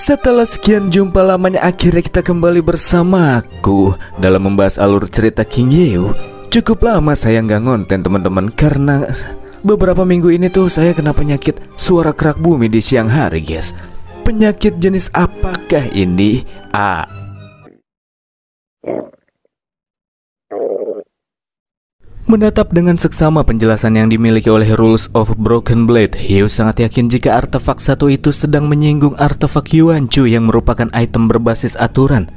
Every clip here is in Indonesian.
Setelah sekian jumpa lamanya, akhirnya kita kembali bersamaku dalam membahas alur cerita King Yeo. Cukup lama saya nggak ngonten teman-teman, karena beberapa minggu ini tuh saya kena penyakit suara kerak bumi di siang hari guys. Penyakit jenis apakah ini? Menatap dengan seksama penjelasan yang dimiliki oleh Rules of Broken Blade, Yeo sangat yakin jika artefak satu itu sedang menyinggung artefak Yuan Chu yang merupakan item berbasis aturan.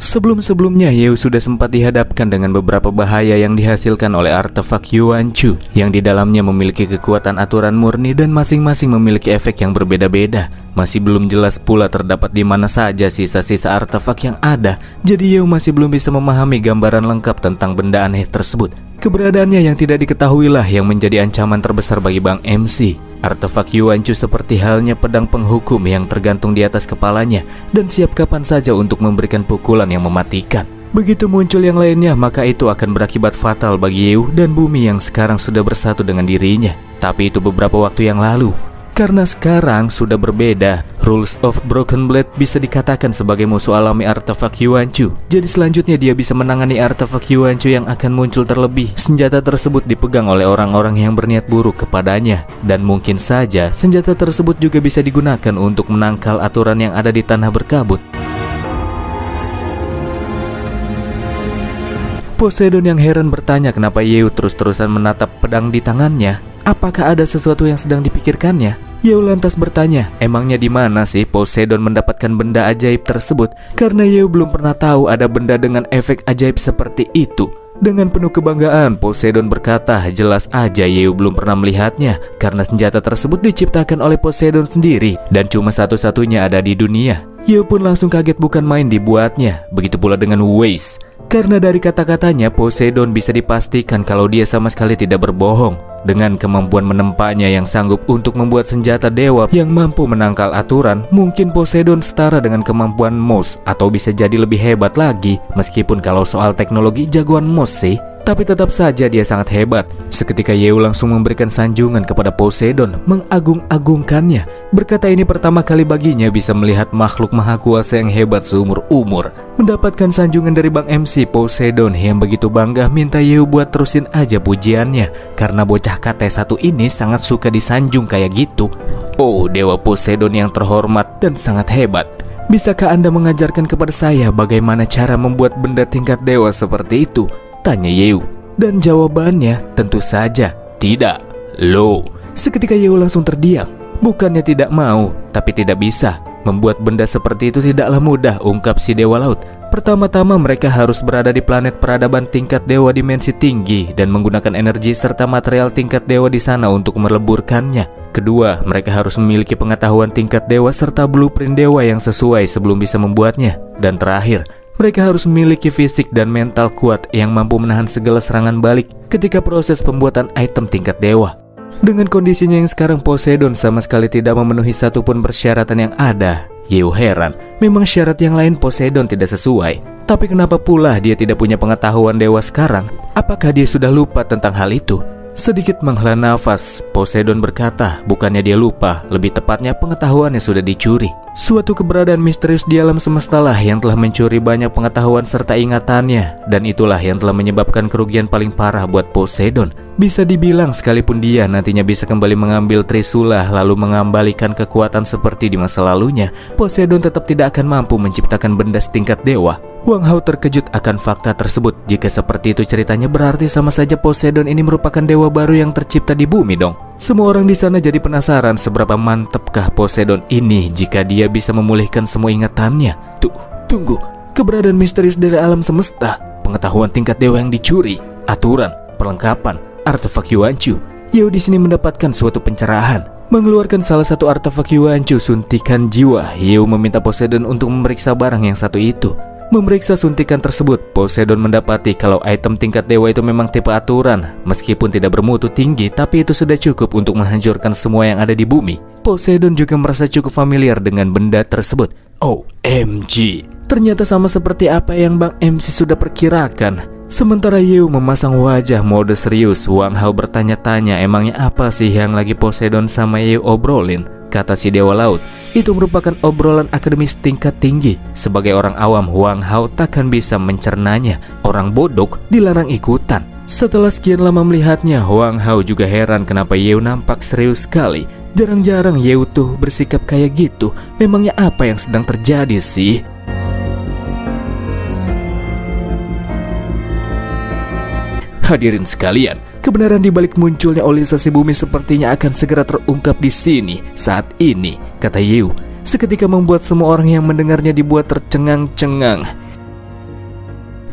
Sebelum-sebelumnya Yeo sudah sempat dihadapkan dengan beberapa bahaya yang dihasilkan oleh artefak Yuan Chu yang di dalamnya memiliki kekuatan aturan murni dan masing-masing memiliki efek yang berbeda-beda. Masih belum jelas pula terdapat di mana saja sisa-sisa artefak yang ada, jadi Yeo masih belum bisa memahami gambaran lengkap tentang benda aneh tersebut. Keberadaannya yang tidak diketahuilah yang menjadi ancaman terbesar bagi Bang MC. Artefak Yuan Chu seperti halnya pedang penghukum yang tergantung di atas kepalanya dan siap kapan saja untuk memberikan pukulan yang mematikan. Begitu muncul yang lainnya, maka itu akan berakibat fatal bagi Yeo dan bumi yang sekarang sudah bersatu dengan dirinya. Tapi itu beberapa waktu yang lalu. Karena sekarang sudah berbeda, Rules of Broken Blade bisa dikatakan sebagai musuh alami artefak Yuan Chu. Jadi selanjutnya dia bisa menangani artefak Yuan Chu yang akan muncul terlebih. Senjata tersebut dipegang oleh orang-orang yang berniat buruk kepadanya. Dan mungkin saja senjata tersebut juga bisa digunakan untuk menangkal aturan yang ada di tanah berkabut. Poseidon yang heran bertanya kenapa Yeo terus-terusan menatap pedang di tangannya. Apakah ada sesuatu yang sedang dipikirkannya? Yeo lantas bertanya, emangnya di mana sih Poseidon mendapatkan benda ajaib tersebut? Karena Yeo belum pernah tahu ada benda dengan efek ajaib seperti itu. Dengan penuh kebanggaan, Poseidon berkata, jelas aja Yeo belum pernah melihatnya, karena senjata tersebut diciptakan oleh Poseidon sendiri dan cuma satu-satunya ada di dunia. Yeo pun langsung kaget bukan main dibuatnya. Begitu pula dengan Weiss. Karena dari kata-katanya, Poseidon bisa dipastikan kalau dia sama sekali tidak berbohong. Dengan kemampuan menempanya yang sanggup untuk membuat senjata dewa yang mampu menangkal aturan, mungkin Poseidon setara dengan kemampuan Mos, atau bisa jadi lebih hebat lagi. Meskipun kalau soal teknologi jagoan Mos sih, tapi tetap saja dia sangat hebat. Seketika Yeo langsung memberikan sanjungan kepada Poseidon, mengagung-agungkannya. Berkata ini pertama kali baginya bisa melihat makhluk maha kuasa yang hebat seumur umur. Mendapatkan sanjungan dari Bang MC, Poseidon yang begitu bangga minta Yeo buat terusin aja pujiannya, karena bocah KT1 ini sangat suka disanjung kayak gitu. Oh, Dewa Poseidon yang terhormat dan sangat hebat. Bisakah Anda mengajarkan kepada saya bagaimana cara membuat benda tingkat dewa seperti itu? Tanya Yeo. Dan jawabannya tentu saja tidak. Loh, seketika Yeo langsung terdiam. Bukannya tidak mau, tapi tidak bisa. Membuat benda seperti itu tidaklah mudah, ungkap si Dewa Laut. Pertama-tama mereka harus berada di planet peradaban tingkat dewa dimensi tinggi dan menggunakan energi serta material tingkat dewa di sana untuk meleburkannya. Kedua, mereka harus memiliki pengetahuan tingkat dewa serta blueprint dewa yang sesuai sebelum bisa membuatnya. Dan terakhir, mereka harus memiliki fisik dan mental kuat yang mampu menahan segala serangan balik ketika proses pembuatan item tingkat dewa. Dengan kondisinya yang sekarang, Poseidon sama sekali tidak memenuhi satupun persyaratan yang ada. Yeo heran, memang syarat yang lain Poseidon tidak sesuai. Tapi kenapa pula dia tidak punya pengetahuan dewa sekarang? Apakah dia sudah lupa tentang hal itu? Sedikit menghela nafas, Poseidon berkata, bukannya dia lupa, lebih tepatnya pengetahuannya sudah dicuri. Suatu keberadaan misterius di alam semesta lah yang telah mencuri banyak pengetahuan serta ingatannya, dan itulah yang telah menyebabkan kerugian paling parah buat Poseidon. Bisa dibilang sekalipun dia nantinya bisa kembali mengambil Trisula lalu mengembalikan kekuatan seperti di masa lalunya, Poseidon tetap tidak akan mampu menciptakan benda setingkat dewa. Wang Hao terkejut akan fakta tersebut. Jika seperti itu ceritanya, berarti sama saja Poseidon ini merupakan dewa baru yang tercipta di bumi dong. Semua orang di sana jadi penasaran seberapa mantapkah Poseidon ini jika dia bisa memulihkan semua ingatannya. Tunggu, keberadaan misterius dari alam semesta, pengetahuan tingkat dewa yang dicuri, aturan, perlengkapan, artefak Yuan Chu. Yeo di sini mendapatkan suatu pencerahan. Mengeluarkan salah satu artefak Yuan Chu, suntikan jiwa, Yeo meminta Poseidon untuk memeriksa barang yang satu itu. Memeriksa suntikan tersebut, Poseidon mendapati kalau item tingkat dewa itu memang tipe aturan. Meskipun tidak bermutu tinggi, tapi itu sudah cukup untuk menghancurkan semua yang ada di bumi. Poseidon juga merasa cukup familiar dengan benda tersebut. OMG, ternyata sama seperti apa yang Bang MC sudah perkirakan. Sementara Yeo memasang wajah mode serius, Wang Hao bertanya-tanya emangnya apa sih yang lagi Poseidon sama Yeo obrolin. kata si Dewa Laut. Itu merupakan obrolan akademis tingkat tinggi. Sebagai orang awam, Wang Hao takkan bisa mencernanya. Orang bodoh dilarang ikutan. Setelah sekian lama melihatnya, Wang Hao juga heran kenapa Yeo nampak serius sekali. Jarang-jarang Yeo tuh bersikap kayak gitu. Memangnya apa yang sedang terjadi sih? Hadirin sekalian, kebenaran di balik munculnya olisasi bumi sepertinya akan segera terungkap di sini, saat ini, kata Yeo. Seketika membuat semua orang yang mendengarnya dibuat tercengang-cengang.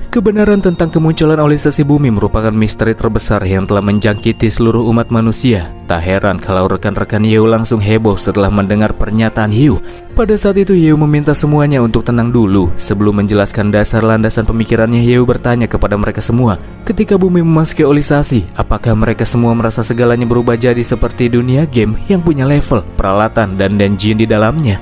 Kebenaran tentang kemunculan olisasi bumi merupakan misteri terbesar yang telah menjangkiti seluruh umat manusia. Tak heran kalau rekan-rekan Yeo langsung heboh setelah mendengar pernyataan Yeo. Pada saat itu Yeo meminta semuanya untuk tenang dulu. Sebelum menjelaskan dasar landasan pemikirannya, Yeo bertanya kepada mereka semua, ketika bumi memasuki olisasi, apakah mereka semua merasa segalanya berubah jadi seperti dunia game yang punya level, peralatan, dan jin di dalamnya?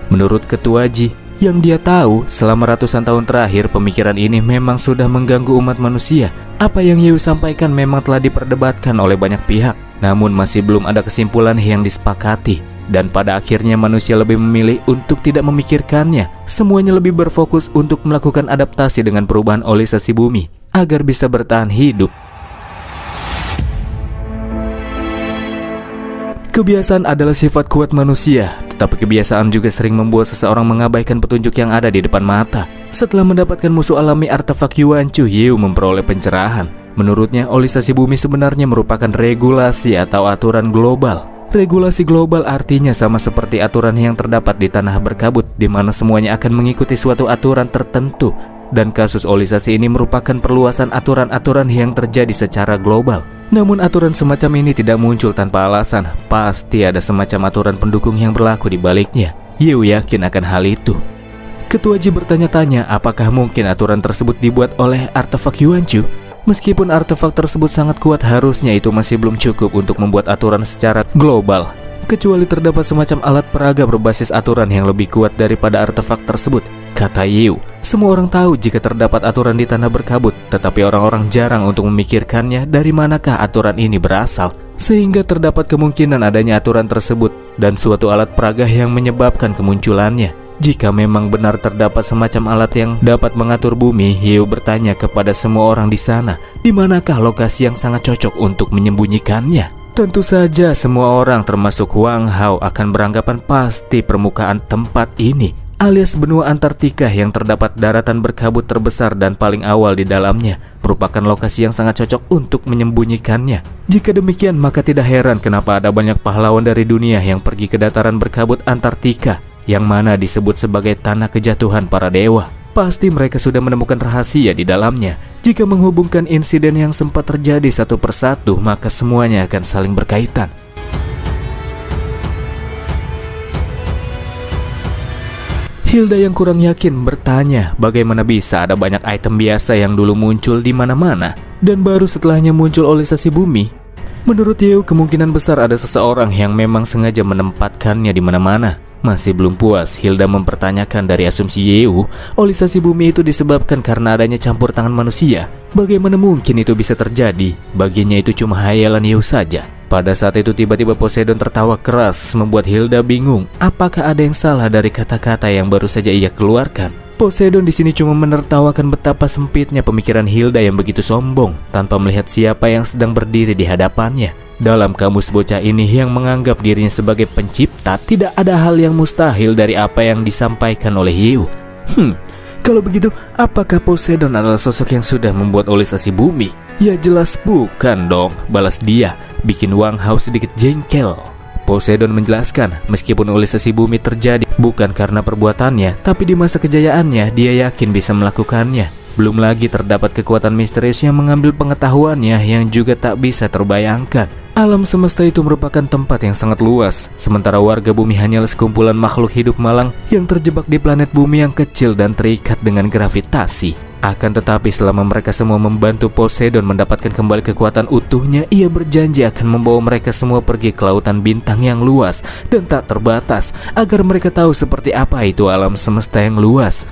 Menurut Ketua Ji, yang dia tahu, selama ratusan tahun terakhir pemikiran ini memang sudah mengganggu umat manusia. Apa yang Yeo sampaikan memang telah diperdebatkan oleh banyak pihak, namun masih belum ada kesimpulan yang disepakati. Dan pada akhirnya manusia lebih memilih untuk tidak memikirkannya. Semuanya lebih berfokus untuk melakukan adaptasi dengan perubahan olisasi bumi agar bisa bertahan hidup. Kebiasaan adalah sifat kuat manusia, tetapi kebiasaan juga sering membuat seseorang mengabaikan petunjuk yang ada di depan mata. Setelah mendapatkan musuh alami artefak Yuan Chu, Yeo memperoleh pencerahan. Menurutnya, olisasi bumi sebenarnya merupakan regulasi atau aturan global. Regulasi global artinya sama seperti aturan yang terdapat di tanah berkabut, di mana semuanya akan mengikuti suatu aturan tertentu. Dan kasus olisasi ini merupakan perluasan aturan-aturan yang terjadi secara global. Namun aturan semacam ini tidak muncul tanpa alasan. Pasti ada semacam aturan pendukung yang berlaku di baliknya. Yeo yakin akan hal itu. Ketua Ji bertanya-tanya apakah mungkin aturan tersebut dibuat oleh artefak Yuan Chu. Meskipun artefak tersebut sangat kuat, harusnya itu masih belum cukup untuk membuat aturan secara global. Kecuali terdapat semacam alat peraga berbasis aturan yang lebih kuat daripada artefak tersebut, kata Yeo. Semua orang tahu jika terdapat aturan di tanah berkabut, tetapi orang-orang jarang untuk memikirkannya dari manakah aturan ini berasal. Sehingga terdapat kemungkinan adanya aturan tersebut dan suatu alat peraga yang menyebabkan kemunculannya. Jika memang benar terdapat semacam alat yang dapat mengatur bumi, Yeo bertanya kepada semua orang di sana, di manakah lokasi yang sangat cocok untuk menyembunyikannya. Tentu saja semua orang termasuk Wang Hao akan beranggapan pasti permukaan tempat ini, alias benua Antartika yang terdapat daratan berkabut terbesar dan paling awal di dalamnya, merupakan lokasi yang sangat cocok untuk menyembunyikannya. Jika demikian, maka tidak heran kenapa ada banyak pahlawan dari dunia yang pergi ke dataran berkabut Antartika, yang mana disebut sebagai tanah kejatuhan para dewa. Pasti mereka sudah menemukan rahasia di dalamnya. Jika menghubungkan insiden yang sempat terjadi satu persatu, maka semuanya akan saling berkaitan. Hilda yang kurang yakin bertanya bagaimana bisa ada banyak item biasa yang dulu muncul di mana-mana dan baru setelahnya muncul olisasi bumi. Menurut Yeo, kemungkinan besar ada seseorang yang memang sengaja menempatkannya di mana-mana. Masih belum puas, Hilda mempertanyakan dari asumsi Yeo, olisasi bumi itu disebabkan karena adanya campur tangan manusia. Bagaimana mungkin itu bisa terjadi? Baginya itu cuma hayalan Yeo saja. Pada saat itu tiba-tiba Poseidon tertawa keras, membuat Hilda bingung. Apakah ada yang salah dari kata-kata yang baru saja ia keluarkan? Poseidon di sini cuma menertawakan betapa sempitnya pemikiran Hilda yang begitu sombong, tanpa melihat siapa yang sedang berdiri di hadapannya. Dalam kamus bocah ini yang menganggap dirinya sebagai pencipta, tidak ada hal yang mustahil dari apa yang disampaikan oleh Yeo. Kalau begitu, apakah Poseidon adalah sosok yang sudah membuat olisasi bumi? Ya jelas bukan dong, balas dia, bikin Wang Hao sedikit jengkel. Poseidon menjelaskan, meskipun olisasi bumi terjadi bukan karena perbuatannya, tapi di masa kejayaannya dia yakin bisa melakukannya. Belum lagi terdapat kekuatan misterius yang mengambil pengetahuannya yang juga tak bisa terbayangkan. Alam semesta itu merupakan tempat yang sangat luas, sementara warga bumi hanyalah sekumpulan makhluk hidup malang yang terjebak di planet bumi yang kecil dan terikat dengan gravitasi. Akan tetapi selama mereka semua membantu Poseidon mendapatkan kembali kekuatan utuhnya, ia berjanji akan membawa mereka semua pergi ke lautan bintang yang luas dan tak terbatas, agar mereka tahu seperti apa itu alam semesta yang luas.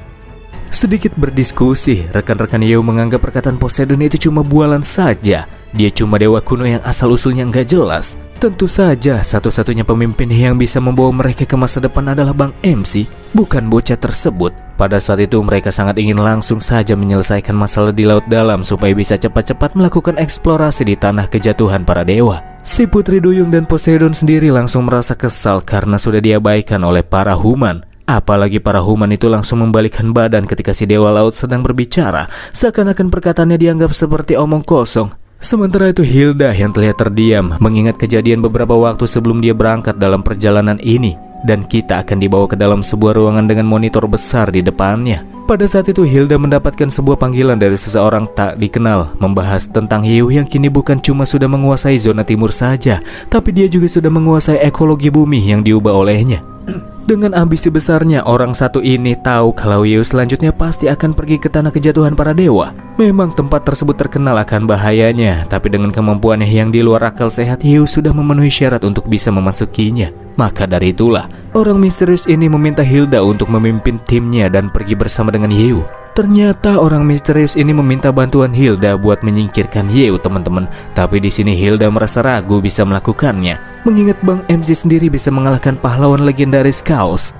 Sedikit berdiskusi, rekan-rekan Yeo menganggap perkataan Poseidon itu cuma bualan saja. Dia cuma dewa kuno yang asal-usulnya nggak jelas. Tentu saja satu-satunya pemimpin yang bisa membawa mereka ke masa depan adalah Bang MC, bukan bocah tersebut. Pada saat itu mereka sangat ingin langsung saja menyelesaikan masalah di laut dalam supaya bisa cepat-cepat melakukan eksplorasi di tanah kejatuhan para dewa. Si Putri Duyung dan Poseidon sendiri langsung merasa kesal karena sudah diabaikan oleh para human. Apalagi para human itu langsung membalikkan badan ketika si dewa laut sedang berbicara, seakan-akan perkataannya dianggap seperti omong kosong. Sementara itu Hilda yang terlihat terdiam mengingat kejadian beberapa waktu sebelum dia berangkat dalam perjalanan ini. Dan kita akan dibawa ke dalam sebuah ruangan dengan monitor besar di depannya. Pada saat itu Hilda mendapatkan sebuah panggilan dari seseorang tak dikenal, membahas tentang hiu yang kini bukan cuma sudah menguasai zona timur saja, tapi dia juga sudah menguasai ekologi bumi yang diubah olehnya. Dengan ambisi besarnya, orang satu ini tahu kalau Hiu selanjutnya pasti akan pergi ke tanah kejatuhan para dewa. Memang tempat tersebut terkenal akan bahayanya, tapi dengan kemampuannya yang di luar akal sehat, Hiu sudah memenuhi syarat untuk bisa memasukinya. Maka dari itulah, orang misterius ini meminta Hilda untuk memimpin timnya dan pergi bersama dengan Hiu. Ternyata orang misterius ini meminta bantuan Hilda buat menyingkirkan Hiu, teman-teman. Tapi di sini Hilda merasa ragu bisa melakukannya, mengingat Bang MC sendiri bisa mengalahkan pahlawan legendaris Chaos.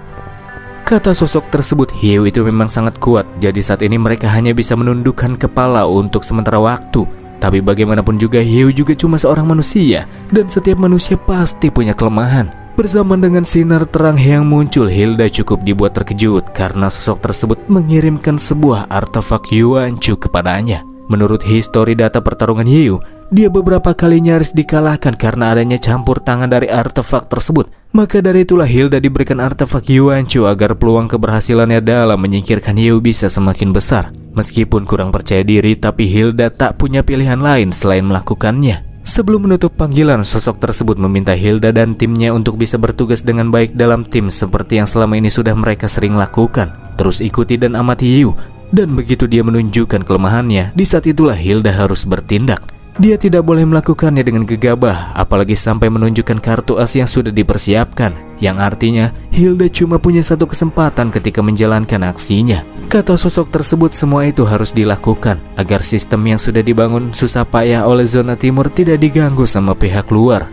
Kata sosok tersebut, Hiu itu memang sangat kuat, jadi saat ini mereka hanya bisa menundukkan kepala untuk sementara waktu. Tapi bagaimanapun juga Hiu juga cuma seorang manusia, dan setiap manusia pasti punya kelemahan. Bersama dengan sinar terang yang muncul, Hilda cukup dibuat terkejut karena sosok tersebut mengirimkan sebuah artefak Yuanchu kepadanya. Menurut histori data pertarungan Hiu, dia beberapa kali nyaris dikalahkan karena adanya campur tangan dari artefak tersebut. Maka dari itulah Hilda diberikan artefak Yuanchu agar peluang keberhasilannya dalam menyingkirkan Hiu bisa semakin besar. Meskipun kurang percaya diri, tapi Hilda tak punya pilihan lain selain melakukannya. Sebelum menutup panggilan, sosok tersebut meminta Hilda dan timnya untuk bisa bertugas dengan baik dalam tim seperti yang selama ini sudah mereka sering lakukan. Terus ikuti dan amati Hiu. Dan begitu dia menunjukkan kelemahannya, di saat itulah Hilda harus bertindak. Dia tidak boleh melakukannya dengan gegabah, apalagi sampai menunjukkan kartu as yang sudah dipersiapkan. Yang artinya, Hilda cuma punya satu kesempatan ketika menjalankan aksinya. Kata sosok tersebut, semua itu harus dilakukan agar sistem yang sudah dibangun susah payah oleh zona timur tidak diganggu sama pihak luar.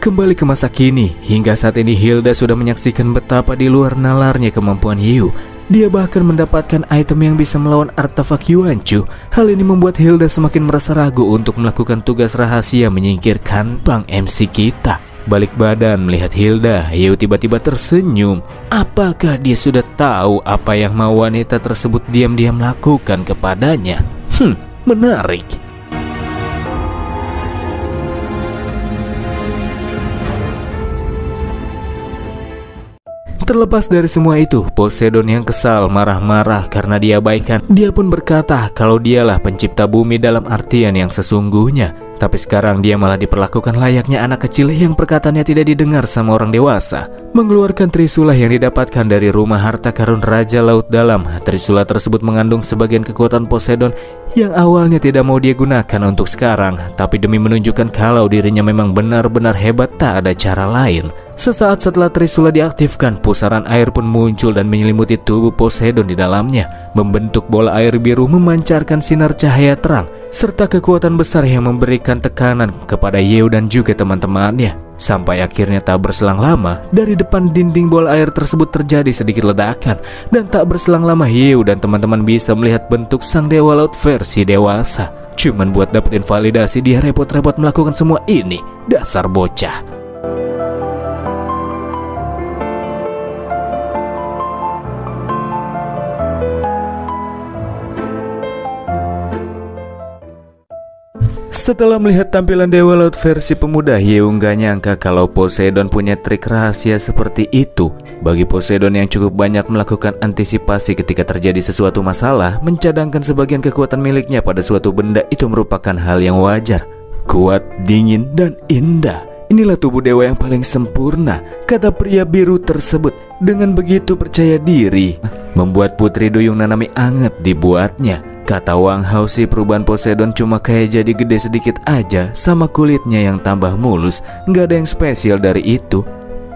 Kembali ke masa kini, hingga saat ini Hilda sudah menyaksikan betapa di luar nalarnya kemampuan Hiu. Dia bahkan mendapatkan item yang bisa melawan artefak Yuanchu. Hal ini membuat Hilda semakin merasa ragu untuk melakukan tugas rahasia menyingkirkan Bang MC kita. Balik badan melihat Hilda, Hiu tiba-tiba tersenyum. Apakah dia sudah tahu apa yang mau wanita tersebut diam-diam lakukan kepadanya? Menarik. Terlepas dari semua itu, Poseidon yang kesal marah-marah karena diabaikan. Dia pun berkata kalau dialah pencipta bumi dalam artian yang sesungguhnya. Tapi sekarang dia malah diperlakukan layaknya anak kecil yang perkataannya tidak didengar sama orang dewasa. Mengeluarkan Trisula yang didapatkan dari rumah harta karun Raja Laut Dalam. Trisula tersebut mengandung sebagian kekuatan Poseidon yang awalnya tidak mau dia gunakan untuk sekarang. Tapi demi menunjukkan kalau dirinya memang benar-benar hebat, tak ada cara lain. Sesaat setelah Trisula diaktifkan, pusaran air pun muncul dan menyelimuti tubuh Poseidon di dalamnya, membentuk bola air biru memancarkan sinar cahaya terang, serta kekuatan besar yang memberikan tekanan kepada Hiu dan juga teman-temannya. Sampai akhirnya tak berselang lama, dari depan dinding bola air tersebut terjadi sedikit ledakan. Dan tak berselang lama Hiu dan teman-teman bisa melihat bentuk sang dewa laut versi dewasa. Cuman buat dapetin validasi dia repot-repot melakukan semua ini. Dasar bocah. Setelah melihat tampilan Dewa Laut versi pemuda, Hiu nggak nyangka kalau Poseidon punya trik rahasia seperti itu. Bagi Poseidon yang cukup banyak melakukan antisipasi ketika terjadi sesuatu masalah, mencadangkan sebagian kekuatan miliknya pada suatu benda itu merupakan hal yang wajar. Kuat, dingin, dan indah. Inilah tubuh dewa yang paling sempurna, kata pria biru tersebut. Dengan begitu percaya diri, membuat Putri Duyung Nanami anget dibuatnya. Kata Wang Hao sih perubahan Poseidon cuma kayak jadi gede sedikit aja, sama kulitnya yang tambah mulus, nggak ada yang spesial dari itu.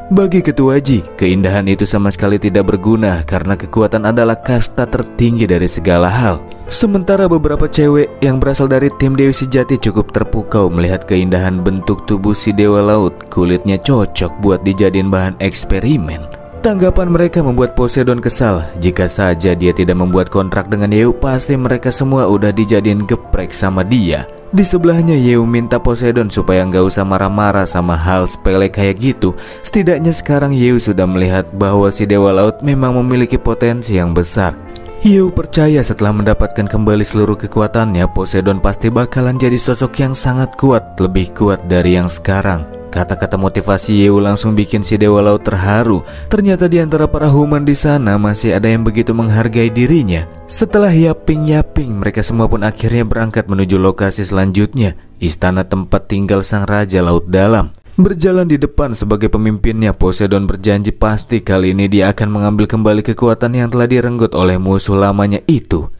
Bagi Ketua Ji, keindahan itu sama sekali tidak berguna karena kekuatan adalah kasta tertinggi dari segala hal. Sementara beberapa cewek yang berasal dari tim Dewi Sejati cukup terpukau melihat keindahan bentuk tubuh si Dewa Laut. Kulitnya cocok buat dijadiin bahan eksperimen. Tanggapan mereka membuat Poseidon kesal. Jika saja dia tidak membuat kontrak dengan Yeu, pasti mereka semua udah dijadiin geprek sama dia. Di sebelahnya Yeu minta Poseidon supaya nggak usah marah-marah sama hal sepele kayak gitu. Setidaknya sekarang Yeu sudah melihat bahwa si Dewa Laut memang memiliki potensi yang besar. Yeu percaya setelah mendapatkan kembali seluruh kekuatannya, Poseidon pasti bakalan jadi sosok yang sangat kuat, lebih kuat dari yang sekarang. Kata-kata motivasi Yeu langsung bikin si Dewa Laut terharu. Ternyata di antara para human di sana masih ada yang begitu menghargai dirinya. Setelah yaping-yaping, mereka semua pun akhirnya berangkat menuju lokasi selanjutnya, istana tempat tinggal sang Raja Laut Dalam. Berjalan di depan sebagai pemimpinnya, Poseidon berjanji pasti kali ini dia akan mengambil kembali kekuatan yang telah direnggut oleh musuh lamanya itu.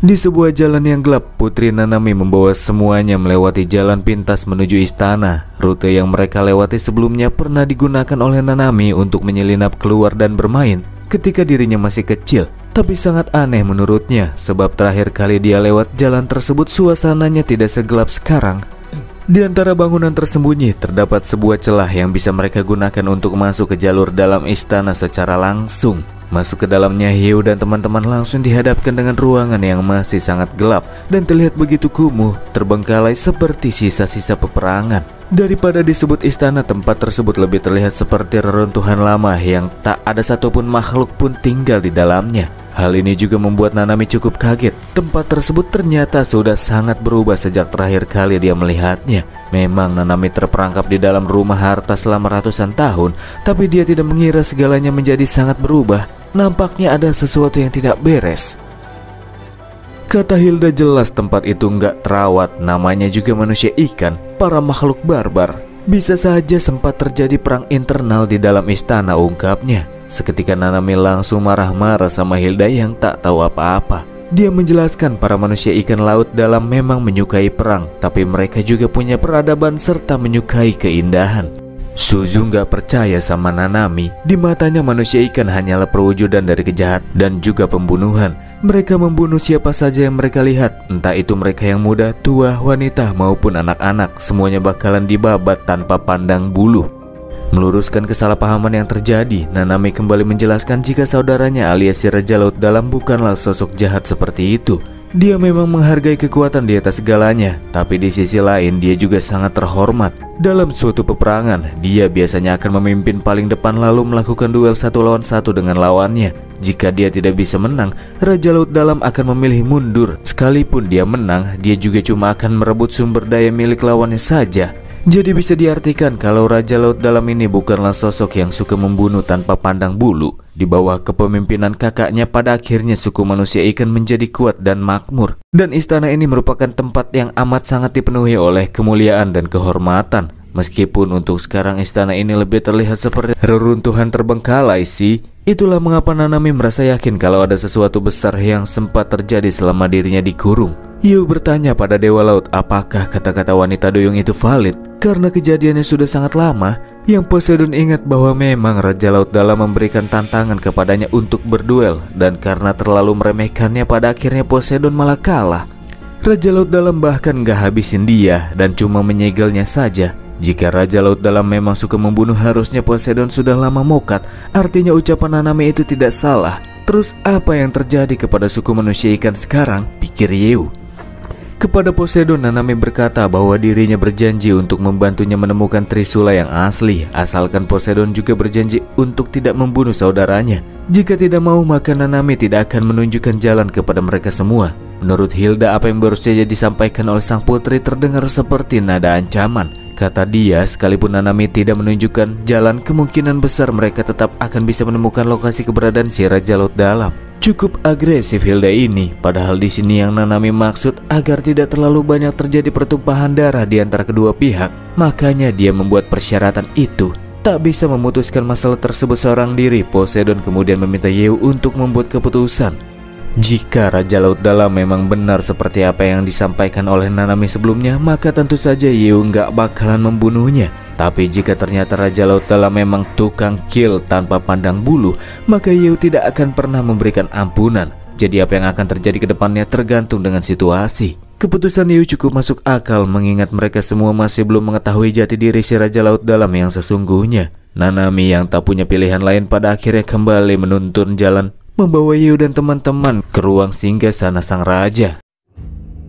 Di sebuah jalan yang gelap, Putri Nanami membawa semuanya melewati jalan pintas menuju istana. Rute yang mereka lewati sebelumnya pernah digunakan oleh Nanami untuk menyelinap keluar dan bermain ketika dirinya masih kecil. Tapi sangat aneh menurutnya, sebab terakhir kali dia lewat jalan tersebut suasananya tidak segelap sekarang. Di antara bangunan tersembunyi terdapat sebuah celah yang bisa mereka gunakan untuk masuk ke jalur dalam istana secara langsung. Masuk ke dalamnya, Yeu dan teman-teman langsung dihadapkan dengan ruangan yang masih sangat gelap dan terlihat begitu kumuh, terbengkalai seperti sisa-sisa peperangan. Daripada disebut istana, tempat tersebut lebih terlihat seperti reruntuhan lama yang tak ada satupun makhluk pun tinggal di dalamnya. Hal ini juga membuat Nanami cukup kaget. Tempat tersebut ternyata sudah sangat berubah sejak terakhir kali dia melihatnya. Memang Nanami terperangkap di dalam rumah harta selama ratusan tahun, tapi dia tidak mengira segalanya menjadi sangat berubah. Nampaknya ada sesuatu yang tidak beres. Kata Hilda, jelas tempat itu nggak terawat. Namanya juga manusia ikan, para makhluk barbar. Bisa saja sempat terjadi perang internal di dalam istana, ungkapnya. Seketika Nanami langsung marah-marah sama Hilda yang tak tahu apa-apa. Dia menjelaskan para manusia ikan laut dalam memang menyukai perang, tapi mereka juga punya peradaban serta menyukai keindahan. Suzu nggak percaya sama Nanami. Di matanya manusia ikan hanyalah perwujudan dari kejahatan dan juga pembunuhan. Mereka membunuh siapa saja yang mereka lihat, entah itu mereka yang muda, tua, wanita maupun anak-anak. Semuanya bakalan dibabat tanpa pandang bulu. Meluruskan kesalahpahaman yang terjadi, Nanami kembali menjelaskan jika saudaranya alias si Raja Laut Dalam bukanlah sosok jahat seperti itu. Dia memang menghargai kekuatan di atas segalanya, tapi di sisi lain dia juga sangat terhormat. Dalam suatu peperangan, dia biasanya akan memimpin paling depan lalu melakukan duel 1 lawan 1 dengan lawannya. Jika dia tidak bisa menang, Raja Laut Dalam akan memilih mundur. Sekalipun dia menang, dia juga cuma akan merebut sumber daya milik lawannya saja. Jadi bisa diartikan kalau Raja Laut Dalam ini bukanlah sosok yang suka membunuh tanpa pandang bulu. Di bawah kepemimpinan kakaknya, pada akhirnya suku manusia ikan menjadi kuat dan makmur. Dan istana ini merupakan tempat yang amat sangat dipenuhi oleh kemuliaan dan kehormatan. Meskipun untuk sekarang istana ini lebih terlihat seperti reruntuhan terbengkalai sih. Itulah mengapa Nanami merasa yakin kalau ada sesuatu besar yang sempat terjadi selama dirinya dikurung. Yeu bertanya pada Dewa Laut apakah kata-kata wanita duyung itu valid. Karena kejadiannya sudah sangat lama, yang Poseidon ingat bahwa memang Raja Laut Dalam memberikan tantangan kepadanya untuk berduel. Dan karena terlalu meremehkannya, pada akhirnya Poseidon malah kalah. Raja Laut Dalam bahkan gak habisin dia dan cuma menyegelnya saja. Jika Raja Laut Dalam memang suka membunuh, harusnya Poseidon sudah lama mokat. Artinya ucapan Nanami itu tidak salah. Terus apa yang terjadi kepada suku manusia ikan sekarang? Pikir Yeu. Kepada Poseidon, Nanami berkata bahwa dirinya berjanji untuk membantunya menemukan Trisula yang asli, asalkan Poseidon juga berjanji untuk tidak membunuh saudaranya. Jika tidak mau, maka Nanami tidak akan menunjukkan jalan kepada mereka semua. Menurut Hilda, apa yang baru saja disampaikan oleh sang putri terdengar seperti nada ancaman. Kata dia, sekalipun Nanami tidak menunjukkan jalan, kemungkinan besar mereka tetap akan bisa menemukan lokasi keberadaan si Raja Laut Dalam. Cukup agresif Hilda ini, padahal di sini yang Nanami maksud agar tidak terlalu banyak terjadi pertumpahan darah di antara kedua pihak. Makanya dia membuat persyaratan itu. Tak bisa memutuskan masalah tersebut seorang diri, Poseidon kemudian meminta Yeu untuk membuat keputusan. Jika Raja Laut Dalam memang benar seperti apa yang disampaikan oleh Nanami sebelumnya, maka tentu saja Yeo nggak bakalan membunuhnya. Tapi jika ternyata Raja Laut Dalam memang tukang kill tanpa pandang bulu, maka Yeo tidak akan pernah memberikan ampunan. Jadi apa yang akan terjadi ke depannya tergantung dengan situasi. Keputusan Yeo cukup masuk akal mengingat mereka semua masih belum mengetahui jati diri si Raja Laut Dalam yang sesungguhnya. Nanami yang tak punya pilihan lain pada akhirnya kembali menuntun jalan, membawa Yeo dan teman-teman ke ruang singgasana sang raja.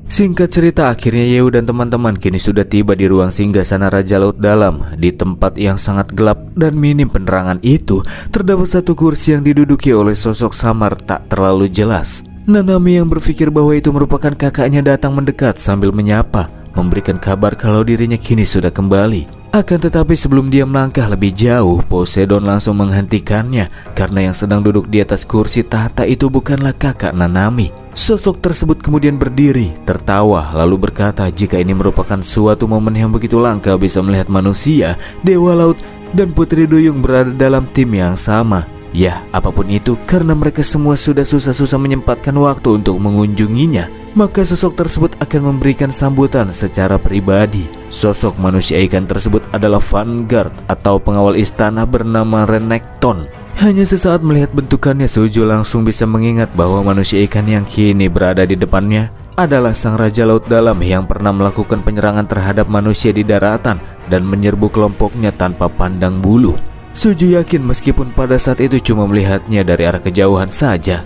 Singkat cerita, akhirnya Yeo dan teman-teman kini sudah tiba di ruang singgasana Raja Laut Dalam. Di tempat yang sangat gelap dan minim penerangan itu, terdapat satu kursi yang diduduki oleh sosok samar tak terlalu jelas. Nanami yang berpikir bahwa itu merupakan kakaknya datang mendekat sambil menyapa, memberikan kabar kalau dirinya kini sudah kembali. Akan tetapi sebelum dia melangkah lebih jauh, Poseidon langsung menghentikannya karena yang sedang duduk di atas kursi tahta itu bukanlah kakak Nanami. Sosok tersebut kemudian berdiri, tertawa, lalu berkata jika ini merupakan suatu momen yang begitu langka bisa melihat manusia, dewa laut, dan putri duyung berada dalam tim yang sama. Ya, apapun itu, karena mereka semua sudah susah-susah menyempatkan waktu untuk mengunjunginya, maka sosok tersebut akan memberikan sambutan secara pribadi. Sosok manusia ikan tersebut adalah Vanguard atau pengawal istana bernama Renekton. Hanya sesaat melihat bentukannya, Suju langsung bisa mengingat bahwa manusia ikan yang kini berada di depannya adalah sang Raja Laut Dalam yang pernah melakukan penyerangan terhadap manusia di daratan dan menyerbu kelompoknya tanpa pandang bulu. Suju yakin meskipun pada saat itu cuma melihatnya dari arah kejauhan saja.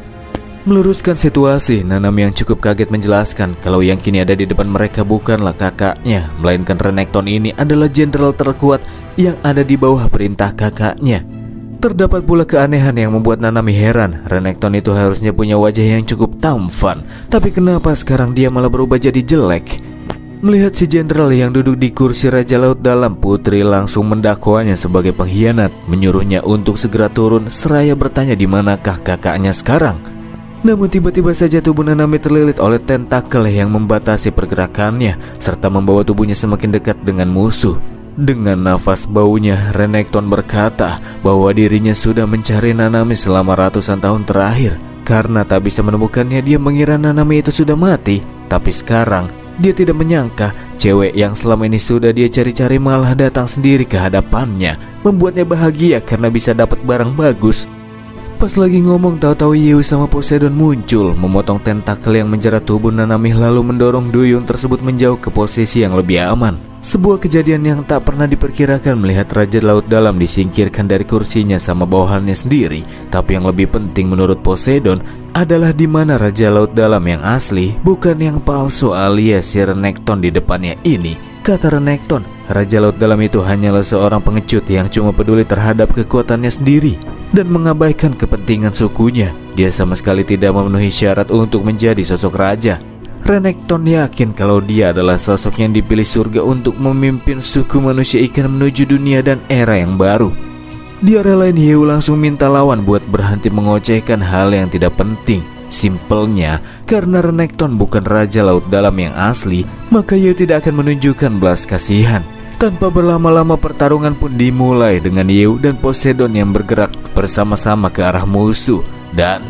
Meluruskan situasi, Nanami yang cukup kaget menjelaskan kalau yang kini ada di depan mereka bukanlah kakaknya, melainkan Renekton ini adalah jenderal terkuat yang ada di bawah perintah kakaknya. Terdapat pula keanehan yang membuat Nanami heran. Renekton itu harusnya punya wajah yang cukup tampan, tapi kenapa sekarang dia malah berubah jadi jelek? Melihat si jenderal yang duduk di kursi Raja Laut Dalam, Putri langsung mendakwanya sebagai pengkhianat, menyuruhnya untuk segera turun seraya bertanya di manakah kakaknya sekarang. Namun tiba-tiba saja tubuh Nanami terlilit oleh tentakel yang membatasi pergerakannya serta membawa tubuhnya semakin dekat dengan musuh. Dengan nafas baunya, Renekton berkata bahwa dirinya sudah mencari Nanami selama ratusan tahun terakhir. Karena tak bisa menemukannya, dia mengira Nanami itu sudah mati. Tapi sekarang dia tidak menyangka cewek yang selama ini sudah dia cari-cari malah datang sendiri ke hadapannya, membuatnya bahagia karena bisa dapat barang bagus. Pas lagi ngomong, tahu-tahu Yeo sama Poseidon muncul, memotong tentakel yang menjerat tubuh Nanami lalu mendorong duyung tersebut menjauh ke posisi yang lebih aman. Sebuah kejadian yang tak pernah diperkirakan melihat Raja Laut Dalam disingkirkan dari kursinya sama bawahannya sendiri. Tapi yang lebih penting menurut Poseidon adalah di mana Raja Laut Dalam yang asli, bukan yang palsu alias si Renekton di depannya ini. Kata Renekton, Raja Laut Dalam itu hanyalah seorang pengecut yang cuma peduli terhadap kekuatannya sendiri dan mengabaikan kepentingan sukunya. Dia sama sekali tidak memenuhi syarat untuk menjadi sosok raja. Renekton yakin kalau dia adalah sosok yang dipilih surga untuk memimpin suku manusia ikan menuju dunia dan era yang baru. Di area lain, Yeo langsung minta lawan buat berhenti mengocehkan hal yang tidak penting. Simpelnya, karena Renekton bukan Raja Laut Dalam yang asli, maka Yeo tidak akan menunjukkan belas kasihan. Tanpa berlama-lama, pertarungan pun dimulai dengan Yeo dan Poseidon yang bergerak bersama-sama ke arah musuh. Dan